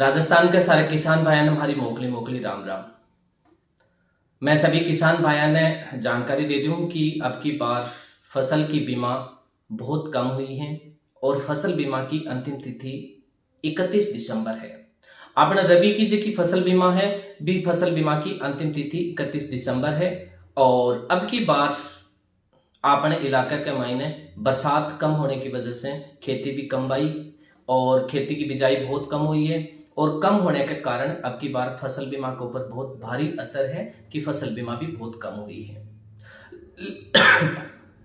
राजस्थान के सारे किसान भाइयों ने हमारी मोकली मोकली राम राम। मैं सभी किसान भाइयों ने जानकारी दे दूं कि अब की बार फसल की बीमा बहुत कम हुई है और फसल बीमा की अंतिम तिथि 31 दिसंबर है। आपने रबी की जी की फसल बीमा है भी फसल बीमा की अंतिम तिथि 31 दिसंबर है। और अब की बार अपने इलाके के मायने बरसात कम होने की वजह से खेती भी कम आई और खेती की बिजाई बहुत कम हुई है। और कम होने के कारण अब की बार फसल बीमा के ऊपर बहुत भारी असर है कि फसल बीमा भी बहुत कम हुई है।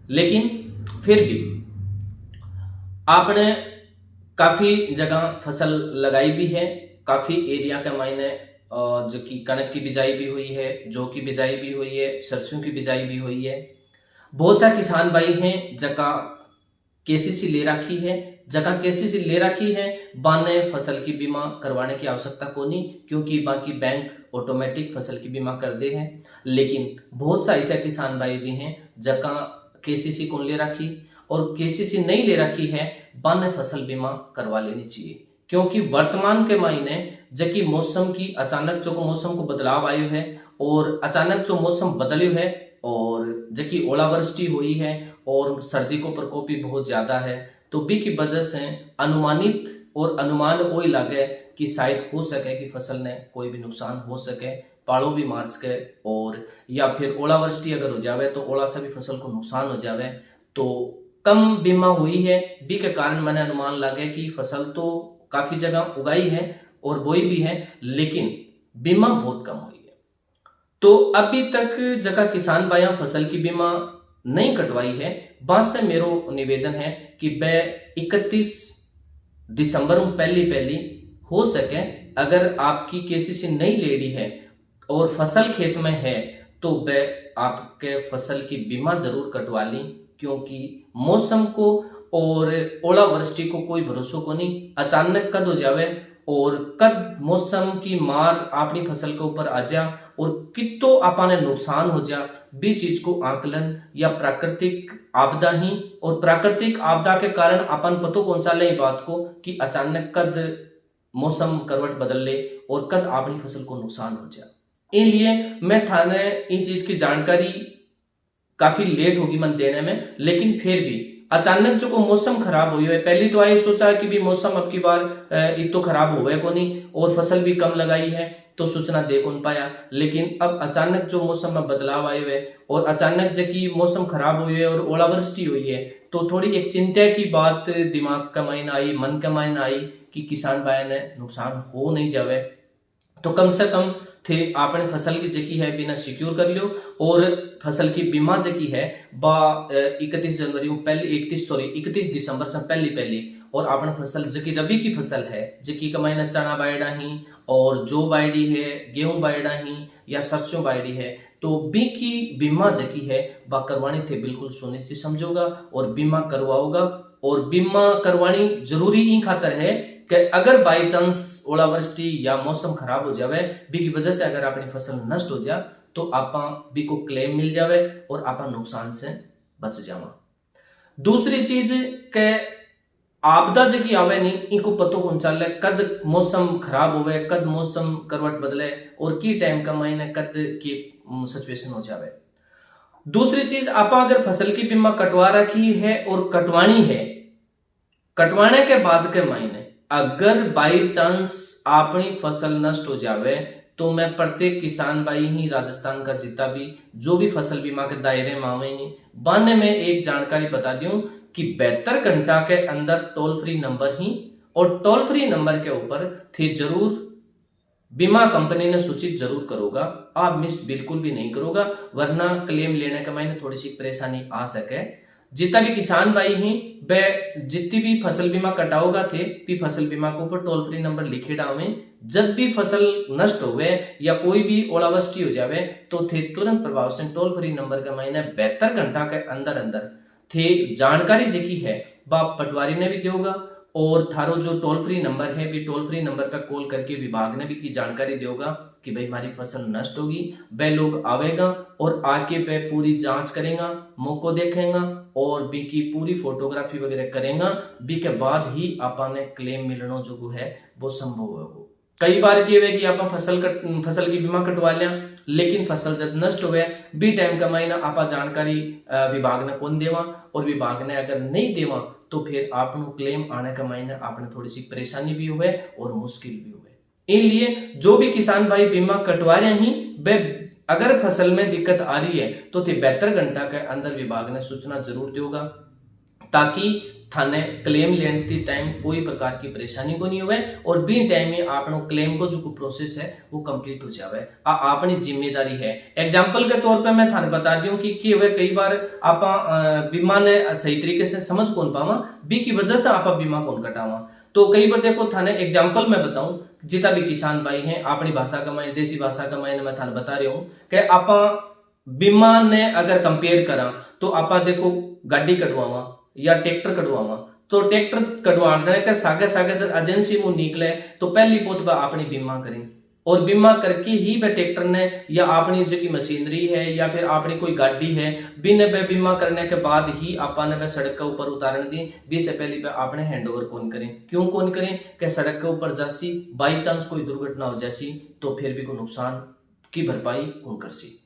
लेकिन फिर भी आपने काफी जगह फसल लगाई भी है, काफी एरिया के मायने जो कि कणक की बिजाई भी हुई है, जौ की बिजाई भी हुई है, सरसों की बिजाई भी हुई है। बहुत सा किसान भाई हैं जगह केसीसी ले रखी है, जगह केसीसी ले रखी है बाने फसल की बीमा करवाने की आवश्यकता को नहीं, क्योंकि बाकी बैंक ऑटोमेटिक फसल की बीमा कर दे हैं। लेकिन बहुत सा ऐसे किसान भाई भी हैं जगह केसीसी को ले रखी और केसीसी नहीं ले रखी है बाने फसल बीमा करवा लेनी चाहिए। क्योंकि वर्तमान के मायने जबकि मौसम की अचानक जो मौसम को बदलाव आयो है और अचानक जो मौसम बदल्यो है और जबकि ओलावृष्टि हुई है और सर्दी को प्रकोप भी बहुत ज्यादा है, तो बी की वजह से अनुमानित और अनुमान वही लगे कि शायद हो सके कि फसल ने कोई भी नुकसान हो सके, पाड़ो भी मार सके और या फिर ओलावृष्टि अगर हो जावे तो ओला से भी फसल को नुकसान हो जावे। तो कम बीमा हुई है बी के कारण मैंने अनुमान लगे कि फसल तो काफी जगह उगाई है और बोई भी है, लेकिन बीमा बहुत कम हुई है। तो अभी तक जगह किसान भाई फसल की बीमा नहीं कटवाई है, बस से मेरो निवेदन है कि वह 31 दिसंबर में पहली हो सके अगर आपकी केसीसी नहीं ले ली है और फसल खेत में है तो वह आपके फसल की बीमा जरूर कटवा ली, क्योंकि मौसम को और ओलावृष्टि को कोई भरोसा को नहीं, अचानक कद हो जावे और कद मौसम की मार अपनी फसल के ऊपर आ जा और कितो आपने नुकसान हो जा, भी चीज को आकलन या प्राकृतिक आपदा ही और प्राकृतिक आपदा के कारण अपन पतो पहुंचा ले बात को कि अचानक कद मौसम करवट बदल ले और कद अपनी फसल को नुकसान हो जा। इसलिए मैं थाने इन चीज की जानकारी काफी लेट होगी मन देने में, लेकिन फिर भी अचानक जो को मौसम खराब हुई है, पहली तो आई सोचा कि भी मौसम अब की बार इतो खराब हुए को नहीं और फसल भी कम लगाई है तो सूचना दे कौन पाया। लेकिन अब अचानक जो मौसम में बदलाव आए हुए और अचानक जबकि मौसम खराब हुई है और ओलावृष्टि हुई है तो थोड़ी एक चिंता की बात दिमाग का मायने आई, मन का मायने आई कि किसान भाई ने नुकसान हो नहीं जावे तो कम से कम थे आपने फसल की जकी है बिना सिक्योर कर लियो और फसल की बीमा जकी है बा 31 जनवरी को पहले 31 दिसंबर से पहली और आपने फसल जकी रबी की फसल है जकी का महीना चना बायडा ही और जो बायडी है गेहूं बायडा ही या सरसों बायडी है तो बी की बीमा जकी है बा करवानी थे बिल्कुल सुनिश्चित समझोगा और बीमा करवाओगा। और बीमा करवानी जरूरी इन खातर है कि अगर बाई चांस ओलावृष्टि या मौसम खराब हो जावे बी की वजह से अगर अपनी फसल नष्ट हो जा तो आपा बी को क्लेम मिल जावे और आपा नुकसान से बच जावा। दूसरी चीज के आपदा जकी आवे नहीं इनको पतो कौन चले कद मौसम खराब होवे, कद मौसम करवट बदले और की टाइम का महीने कद की सिचुएशन हो जावे। दूसरी चीज आपा अगर फसल की बीमा कटवा रखी है और कटवानी है, कटवाने के बाद के महीने अगर बाई चांस अपनी फसल नष्ट हो जावे तो मैं प्रत्येक किसान भाई ही राजस्थान का जितना भी जो भी फसल बीमा के दायरे में आवेंगे बाने में एक जानकारी बता दूं कि 72 घंटा के अंदर टोल फ्री नंबर ही और टोल फ्री नंबर के ऊपर थे जरूर बीमा कंपनी ने सूचित जरूर करोगा, आप मिस बिल्कुल भी नहीं करोगा वरना क्लेम लेने के मायने थोड़ी सी परेशानी आ सके। जितना भी किसान भाई हैं वह जितनी भी फसल बीमा कटाओगा थे भी फसल बीमा के ऊपर टोल फ्री नंबर लिखे डावे, जब भी फसल नष्ट होवे या कोई भी ओलावृष्टि हो जावे तो थे तुरंत प्रभाव से टोल फ्री नंबर के महीने 72 घंटा के अंदर अंदर थे जानकारी जकी है बाप पटवारी ने भी देगा और थारो जो टोल फ्री नंबर है भी टोल फ्री नंबर पर कॉल करके विभाग ने भी की जानकारी देगा कि भाई हमारी फसल नष्ट होगी। वह लोग आवेगा और आके पे पूरी जांच करेगा, मौको देखेगा और बी की पूरी फोटोग्राफी वगैरह करेगा, बी के बाद ही आपने क्लेम मिलना जो है वो संभव होगा। कई बार ये हुए कि आप फसल की बीमा कटवा लिया, लेकिन फसल जब नष्ट हुए बी टाइम का मायना आप जानकारी विभाग ने कौन देवा, और विभाग ने अगर नहीं देवा तो फिर आपको क्लेम आने का मायना आपने थोड़ी सी परेशानी भी हुए और मुश्किल भी हुए। इसलिए जो भी किसान भाई बीमा कटवा रहे हैं वे अगर फसल में दिक्कत आ रही है तो 72 घंटा के अंदर विभाग ने सूचना जरूर देगा, ताकि थाने क्लेम लेने टाइम कोई प्रकार की परेशानी को नहीं हुए और बी टाइम में आपनो क्लेम को जो प्रोसेस है वो कंप्लीट हो जावे। आपनी जिम्मेदारी है। एग्जांपल के तौर पे मैं थाने बता दूं कि वे कई बार आप बीमा ने सही तरीके से समझ कौन पावा, बी की वजह से आप बीमा कौन कटावा। तो कई बार देखो थाने एग्जाम्पल मैं बताऊं, जितना भी किसान भाई हैं अपनी भाषा का मैं देसी भाषा का मैं थाने बता रही हूं कि आप बीमा ने अगर कंपेयर करा तो आप देखो गाड़ी कटवावा या ट्रैक्टर कटवावा, तो ट्रैक्टर कटवाने के सागे सागे जब एजेंसी में निकले तो पहली पोत अपनी बीमा करें, और बीमा करके ही वह ट्रैक्टर ने या अपनी जो की मशीनरी है या फिर अपनी कोई गाड़ी है बिना वह बीमा करने के बाद ही आपने वह सड़क के ऊपर उतारने दी। बी से पहले वह आपने हैंड ओवर कौन करें, क्यों कौन करें कि सड़क के ऊपर जासी बाई चांस कोई दुर्घटना हो जासी तो फिर भी कोई नुकसान की भरपाई कौन कर सी।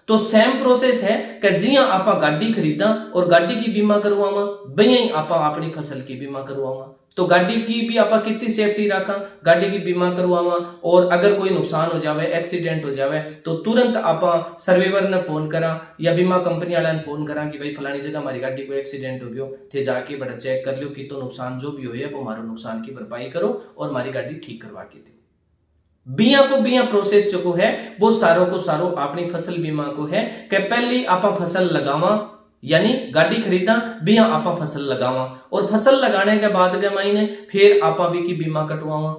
तो सेम प्रोसेस है कि जियां आप गाड़ी खरीदा और गाड़ी की बीमा करवावा वही आप अपनी फसल की बीमा करवावा। तो गाड़ी की भी आप कितनी सेफ्टी रखा, गाड़ी की बीमा करवावा, और अगर कोई नुकसान हो जावे एक्सीडेंट हो जावे तो तुरंत आप सर्वेवर ने फोन करा या बीमा कंपनी वाला ने फोन करा कि भाई फलानी जगह हमारी गाड़ी को एक्सीडेंट हो गयो, थे जाके बड़ा चेक कर लो कि तो नुकसान जो भी हो वो हमारा नुकसान की भरपाई करो और हमारी गाड़ी ठीक करवा के दो। बिया को बिया प्रोसेस जो है वो सारों को सारों अपनी फसल बीमा को है कि पहली आप फसल लगावा, यानी गाड़ी खरीदा बिया आप फसल लगावा, और फसल लगाने के बाद के महीने फिर आप भी की बीमा कटवावा,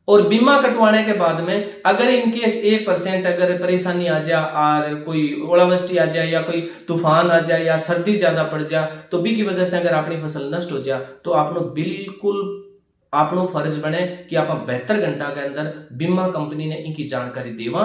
और बीमा कटवाने के बाद में अगर इनकेस 1% अगर परेशानी आ जाए और कोई ओलावृष्टि आ जाए या कोई तूफान आ जाए या सर्दी ज्यादा पड़ जाए तो बी की वजह से अगर अपनी फसल नष्ट हो जाए तो आपनो बिल्कुल आपनो फर्ज बने कि आप 72 घंटा के अंदर बीमा कंपनी ने इनकी जानकारी देवा,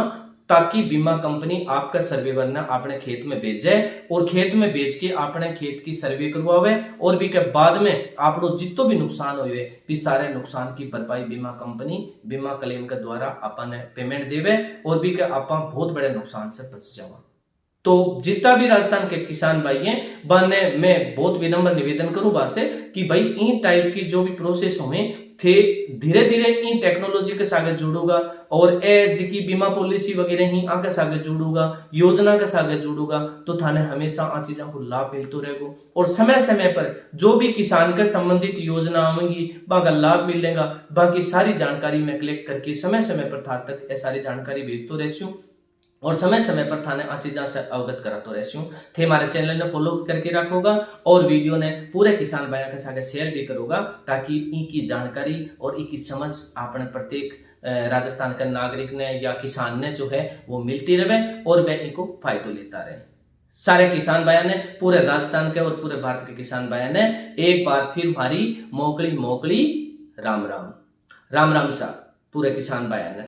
ताकि बीमा कंपनी आपका सर्वेवर ने अपने खेत में भेजे और खेत में भेज के अपने खेत की सर्वे करवावे, और भी के बाद में आपनो जितो भी नुकसान हुए भी सारे नुकसान की भरपाई बीमा कंपनी बीमा क्लेम के द्वारा अपने पेमेंट देवे और भी के आप बहुत बड़े नुकसान से बच जावा। तो जितना भी राजस्थान के किसान भाई हैं बने मैं बहुत विनम्र निवेदन करूं बासे कि भाई इन टाइप की जो भी प्रोसेस हुए थे धीरे धीरे इन टेक्नोलॉजी के साथ जुड़ूगा और ए जी बीमा पॉलिसी वगैरह ही आगे सागे जुड़ूगा, योजना के सागे जुड़ूगा, तो थाने हमेशा आ चीजों को लाभ मिलते रहेगा और समय समय पर जो भी किसान के संबंधित योजना आवेंगी बाका लाभ मिलेगा। बाकी सारी जानकारी मैं कलेक्ट करके समय समय पर थार तक ये सारी जानकारी भेजते रहती हूँ और समय समय पर थाने आ चीजा से अवगत कराते रहती हूँ। थे हमारे चैनल ने फॉलो करके रखोगा और वीडियो ने पूरे किसान भाइयों के साथ शेयर भी करोगा, ताकि इनकी जानकारी और इनकी समझ अपने प्रत्येक राजस्थान के नागरिक ने या किसान ने जो है वो मिलती रहे और वह इनको फायदा लेता रहे। सारे किसान भाइयों ने पूरे राजस्थान के और पूरे भारत के किसान भाइयों ने एक बार फिर हमारी मोकली मोकली राम राम सा पूरे किसान भाइयों ने।